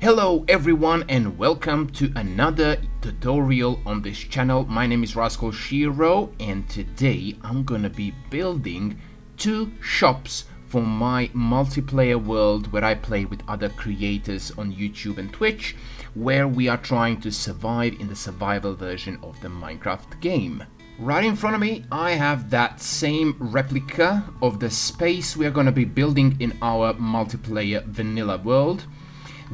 Hello everyone and welcome to another tutorial on this channel. My name is Raskhol Shiro and today I'm gonna be building two shops for my multiplayer world where I play with other creators on YouTube and Twitch, where we are trying to survive in the survival version of the Minecraft game. Right in front of me I have that same replica of the space we are gonna be building in our multiplayer vanilla world.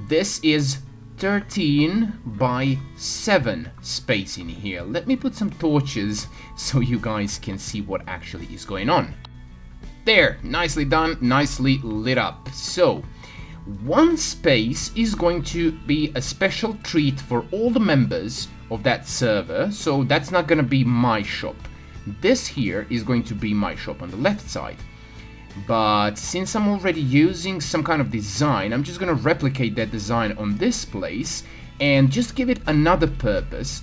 This is 13 by 7 space in here. Let me put some torches so you guys can see what actually is going on. There, nicely done, nicely lit up. So, one space is going to be a special treat for all the members of that server, so that's not gonna be my shop. This here is going to be my shop on the left side. But since I'm already using some kind of design, I'm just gonna replicate that design on this place and just give it another purpose,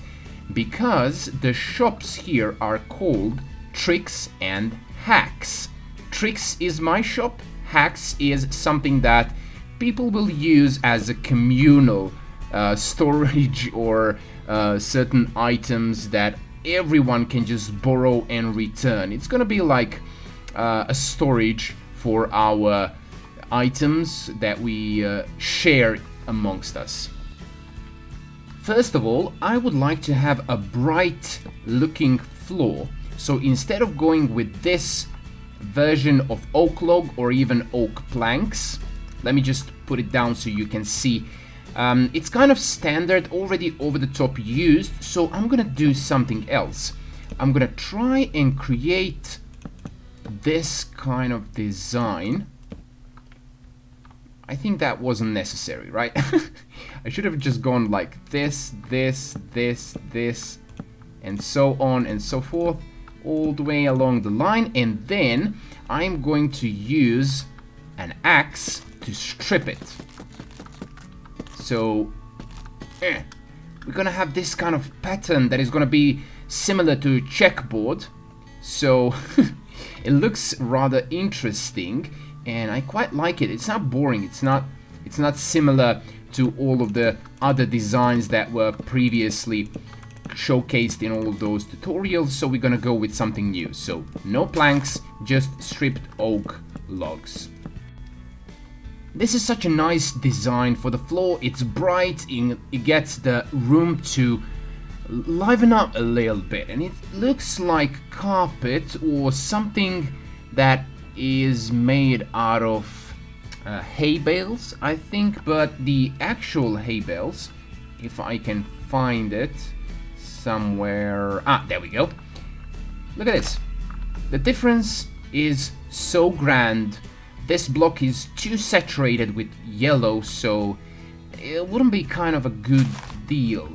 because the shops here are called Tricks and Hacks. Tricks is my shop, Hacks is something that people will use as a communal storage or certain items that everyone can just borrow and return. It's gonna be like a storage for our items that we share amongst us. First of all, I would like to have a bright looking floor. So instead of going with this version of oak log or even oak planks, let me just put it down so you can see. It's kind of standard, already over the top used, so I'm gonna do something else. I'm gonna try and create this kind of design. I think that wasn't necessary, right? I should have just gone like this, and so on and so forth, all the way along the line, and then I'm going to use an axe to strip it. So we're gonna have this kind of pattern that is gonna be similar to checkboard. So it looks rather interesting and I quite like it. It's not boring, it's not similar to all of the other designs that were previously showcased in all of those tutorials, so we're gonna go with something new. So no planks, just stripped oak logs. This is such a nice design for the floor. It's bright, it gets the room to liven up a little bit, and it looks like carpet or something that is made out of hay bales, I think, but the actual hay bales, if I can find it somewhere, there we go. Look at this, the difference is so grand. This block is too saturated with yellow, so it wouldn't be kind of a good deal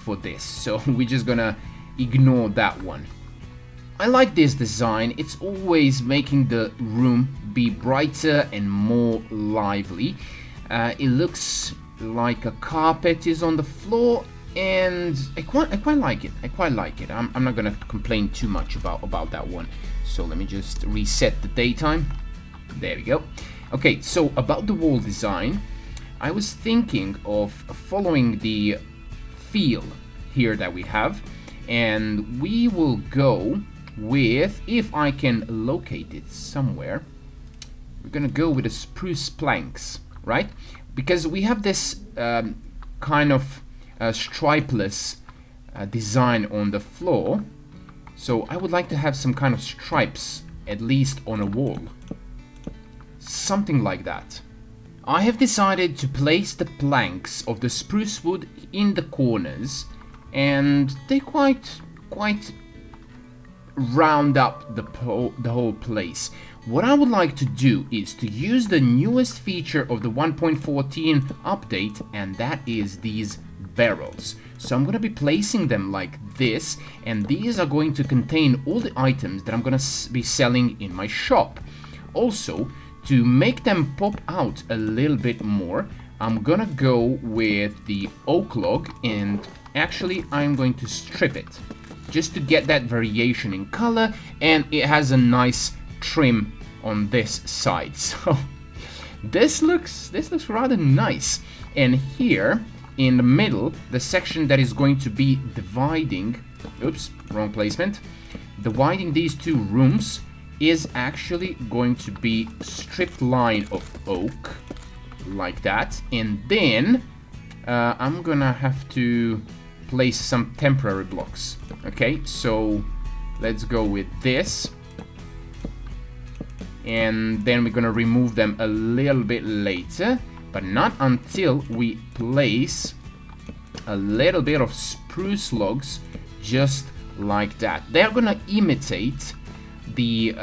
for this, so we're just gonna ignore that one. I like this design. It's always making the room be brighter and more lively. It looks like a carpet is on the floor, and I quite like it. I'm not gonna complain too much about that one. So let me just reset the daytime. There we go. Okay, so about the wall design, I was thinking of following the feel here that we have, and we will go with, if I can locate it somewhere, we're gonna go with the spruce planks, right? Because we have this kind of stripeless design on the floor, so I would like to have some kind of stripes at least on a wall, something like that. I have decided to place the planks of the spruce wood in the corners, and they quite round up the whole place. What I would like to do is to use the newest feature of the 1.14 update, and that is these barrels. So I'm going to be placing them like this, and these are going to contain all the items that I'm going to be selling in my shop. Also, to make them pop out a little bit more, I'm gonna go with the oak log, and actually I'm going to strip it just to get that variation in color, and it has a nice trim on this side. So This looks rather nice. And here in the middle, the section that is going to be dividing, oops, wrong placement, dividing these two rooms is actually going to be stripped line of oak, like that. And then I'm gonna have to place some temporary blocks. Okay, so let's go with this. And then we're gonna remove them a little bit later, but not until we place a little bit of spruce logs, just like that. They're gonna imitate the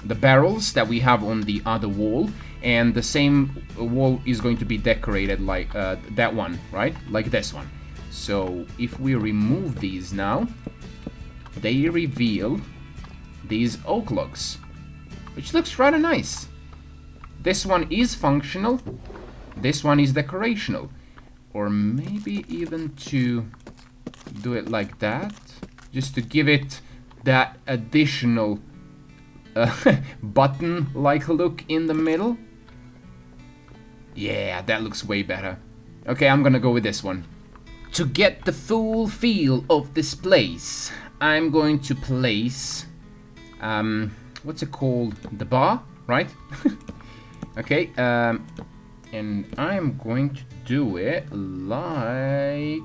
barrels that we have on the other wall, and the same wall is going to be decorated like that one, right? Like this one. So if we remove these now, they reveal these oak logs, which looks rather nice. This one is functional, this one is decorational. Or maybe even to do it like that, just to give it that additional button-like look in the middle. Yeah, that looks way better. Okay, I'm gonna go with this one. To get the full feel of this place, I'm going to place, what's it called? The bar, right? Okay, and I'm going to do it like,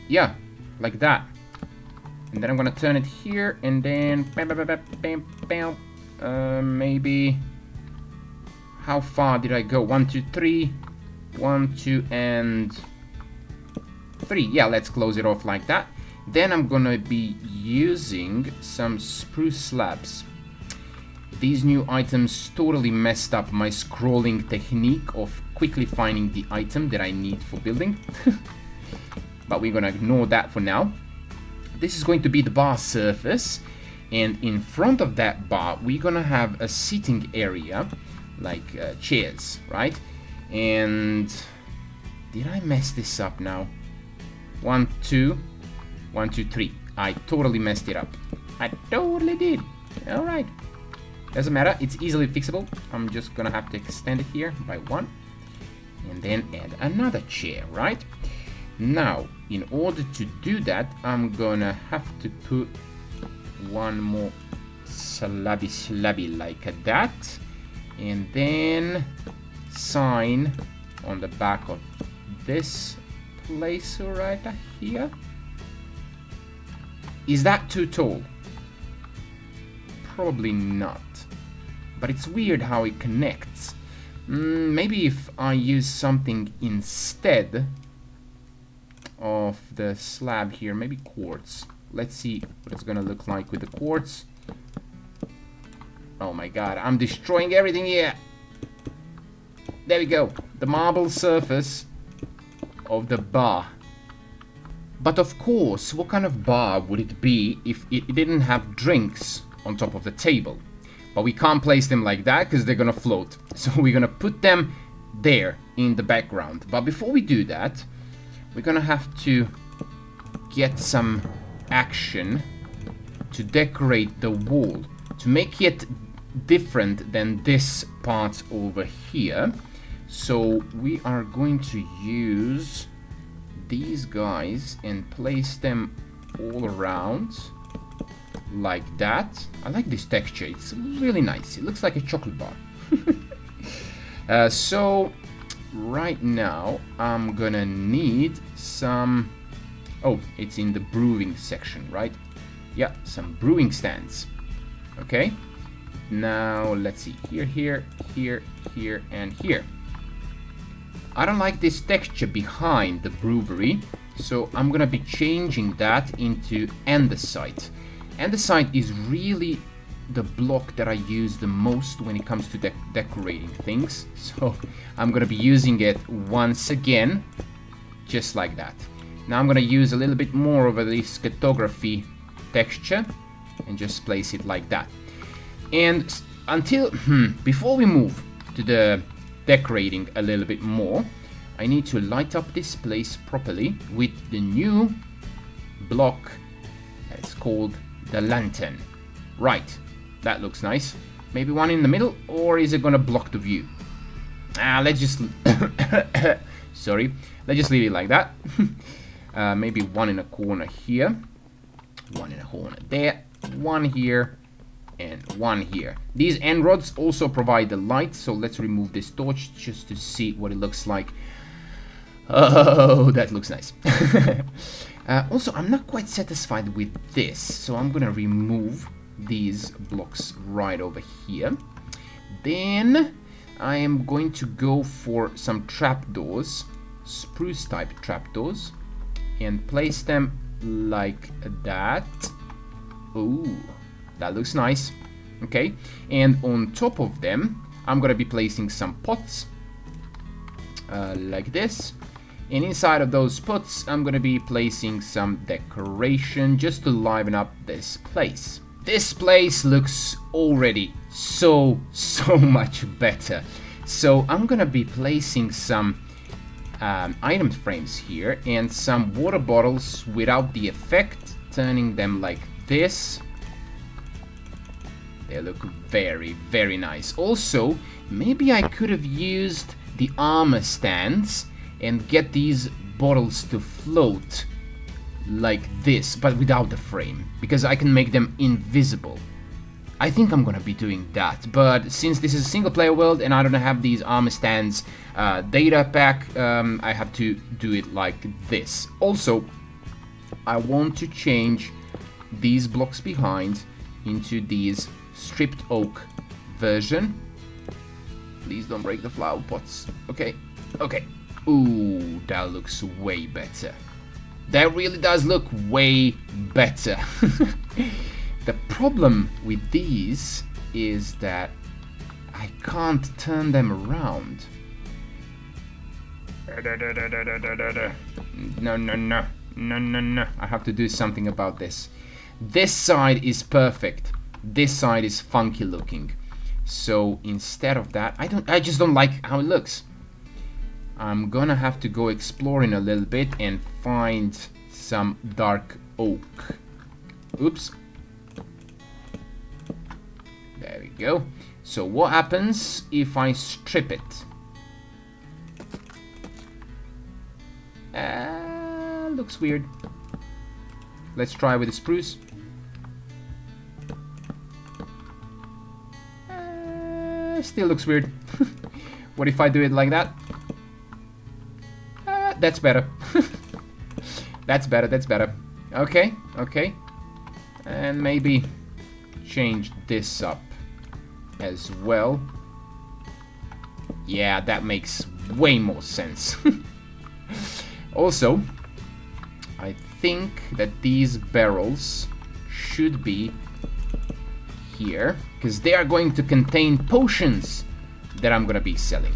yeah, like that. And then I'm gonna turn it here, and then maybe, how far did I go? 1, 2, 3, 1, 2, and 3. Yeah, let's close it off like that. Then I'm gonna be using some spruce slabs. These new items totally messed up my scrolling technique of quickly finding the item that I need for building. But we're gonna ignore that for now. This is going to be the bar surface, and in front of that bar we're gonna have a seating area, like chairs, right? And did I mess this up now? 1, 2, 1, 2, 3. I totally messed it up. I totally did. All right. Doesn't matter, it's easily fixable. I'm just gonna have to extend it here by 1, and then add another chair, right? Now, in order to do that, I'm gonna have to put one more slabby like that, and then sign on the back of this place right here. Is that too tall? Probably not. But it's weird how it connects. Maybe if I use something instead of the slab here, maybe quartz. Let's see what it's gonna look like with the quartz. Oh my god, I'm destroying everything here. There we go, the marble surface of the bar. But of course, what kind of bar would it be if it didn't have drinks on top of the table? But we can't place them like that because they're gonna float. So we're gonna put them there in the background. But before we do that, we're gonna have to get some action to decorate the wall, to make it different than this part over here. So we are going to use these guys and place them all around like that. I like this texture, it's really nice. It looks like a chocolate bar. So right now I'm gonna need some, oh, it's in the brewing section, right? Yeah, some brewing stands. Okay, now let's see, here, and here. I don't like this texture behind the brewery, so I'm gonna be changing that into andesite. Andesite is really the block that I use the most when it comes to decorating things, so I'm gonna be using it once again, just like that. Now I'm gonna use a little bit more of this photography texture and just place it like that. And until before we move to the decorating a little bit more, I need to light up this place properly with the new block that is called the lantern. Right, that looks nice. Maybe one in the middle, or is it gonna block the view? Let's just sorry, let's just leave it like that. Maybe one in a corner here, one in a corner there, one here, and one here. These end rods also provide the light, so let's remove this torch just to see what it looks like. Oh, that looks nice. Also, I'm not quite satisfied with this, so I'm gonna remove these blocks right over here. Then I am going to go for some trapdoors, spruce type trapdoors, and place them like that. Ooh, that looks nice. Okay, and on top of them I'm gonna be placing some pots like this, and inside of those pots I'm gonna be placing some decoration just to liven up this place. This place looks already so much better. So I'm gonna be placing some item frames here and some water bottles without the effect, turning them like this. They look very nice. Also, maybe I could have used the armor stands and get these bottles to float like this, but without the frame, because I can make them invisible. I think I'm gonna be doing that, but since this is a single player world and I don't have these armor stands data pack, I have to do it like this. Also, I want to change these blocks behind into these stripped oak version. Please don't break the flower pots. Okay, okay. Ooh, that looks way better. That really does look way better. The problem with these is that I can't turn them around. No. I have to do something about this. This side is perfect. This side is funky looking. So instead of that, I just don't like how it looks. I'm gonna have to go exploring a little bit and find some dark oak. Oops. There we go. So what happens if I strip it? Looks weird. Let's try with the spruce. Still looks weird. What if I do it like that? That's better. That's better. Okay. And maybe change this up as well. Yeah, that makes way more sense. Also, I think that these barrels should be here, because they are going to contain potions that I'm gonna be selling.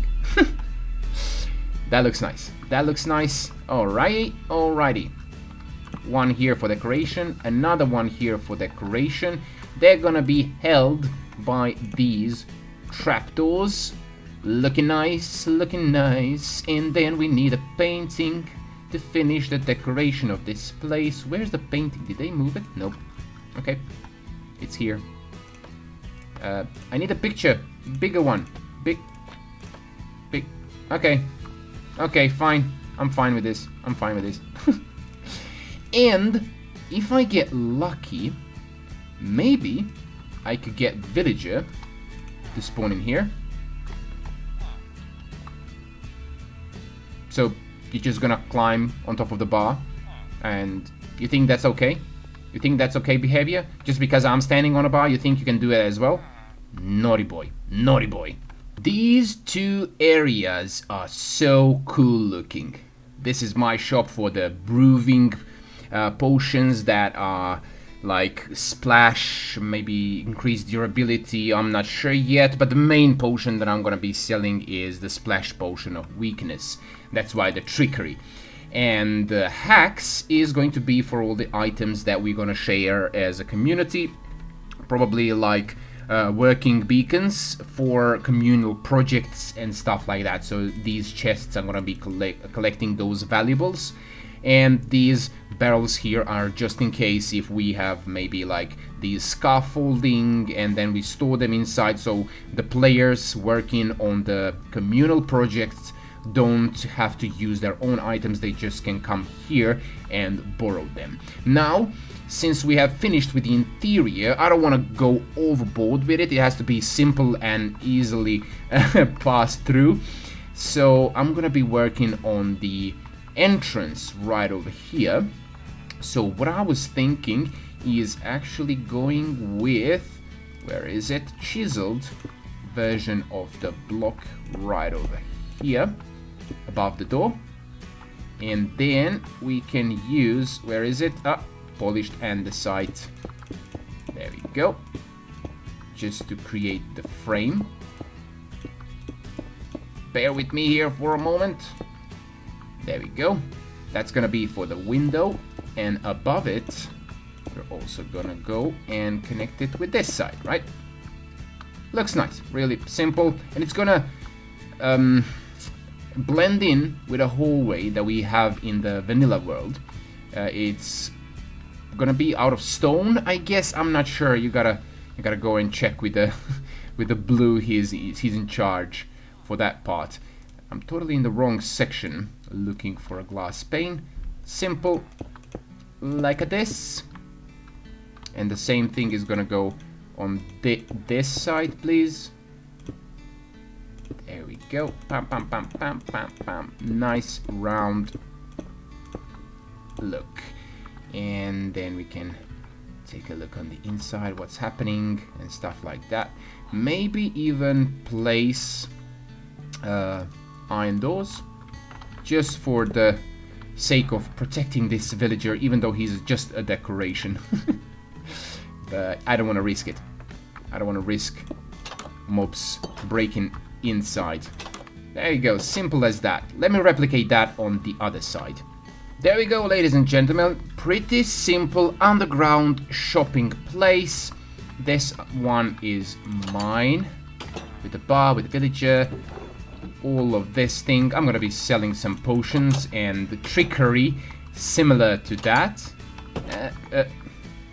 That looks nice. Alrighty. One here for decoration, another one here for decoration. They're gonna be held by these trapdoors. Looking nice. And then we need a painting to finish the decoration of this place. Where's the painting? Did they move it? Nope. Okay, it's here. I need a picture. Bigger one. Big. Okay, fine. I'm fine with this. And if I get lucky, maybe I could get villager to spawn in here. So you're just gonna climb on top of the bar, and you think that's okay? You think that's okay behavior? Just because I'm standing on a bar, you think you can do it as well? Naughty boy. These two areas are so cool looking. This is my shop for the brewing potions that are like splash, maybe increase durability, I'm not sure yet, but the main potion that I'm gonna be selling is the splash potion of weakness. That's why the trickery. And the hacks is going to be for all the items that we're gonna share as a community, probably like working beacons for communal projects and stuff like that. So these chests, I'm gonna be collecting those valuables. and these barrels here are just in case if we have maybe like these scaffolding, and then we store them inside, so the players working on the communal projects don't have to use their own items, they just can come here and borrow them. Now, since we have finished with the interior, I don't want to go overboard with it. It has to be simple and easily passed through. So I'm gonna be working on the entrance right over here. So what I was thinking is actually going with, where is it, chiseled version of the block right over here above the door, and then we can use, where is it, polished andesite, there we go, just to create the frame. Bear with me here for a moment. There we go. That's gonna be for the window, and above it we're also gonna go and connect it with this side, right? Looks nice, really simple, and it's gonna blend in with a hallway that we have in the vanilla world. It's gonna be out of stone, I guess. I'm not sure. You gotta go and check with the with the blue. He's in charge for that part. I'm totally in the wrong section looking for a glass pane. Simple like this, and the same thing is gonna go on this side, please. There we go. Pam, pam, pam, pam, pam, pam. Nice round look. And then we can take a look on the inside, what's happening and stuff like that. Maybe even place iron doors, just for the sake of protecting this villager, even though he's just a decoration. But I don't want to risk it. I don't want to risk mobs breaking inside. There you go, simple as that. Let me replicate that on the other side. There we go, ladies and gentlemen. Pretty simple underground shopping place. This one is mine, with the bar, with the villager, all of this thing. I'm gonna be selling some potions and the trickery similar to that.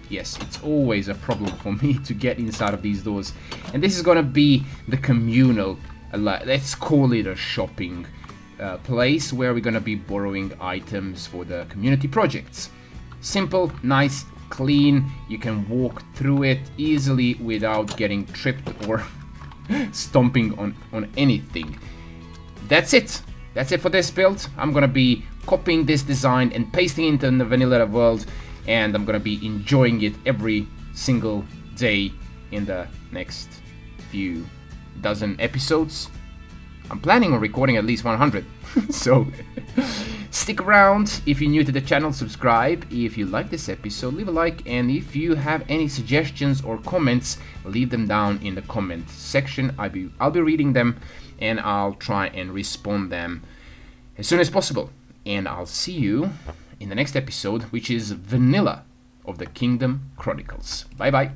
Yes, it's always a problem for me to get inside of these doors. And this is gonna be the communal, let's call it a shopping place, where we're gonna be borrowing items for the community projects. Simple, nice, clean. You can walk through it easily without getting tripped or stomping on anything. That's it. That's it for this build. I'm gonna be copying this design and pasting it in the vanilla world, and I'm gonna be enjoying it every single day in the next few dozen episodes. I'm planning on recording at least 100, so stick around. If you're new to the channel, subscribe. If you like this episode, leave a like, and if you have any suggestions or comments, leave them down in the comment section. I'll be reading them, and I'll try and respond them as soon as possible. And I'll see you in the next episode, which is Vanilla of the Kingdom Chronicles. Bye bye.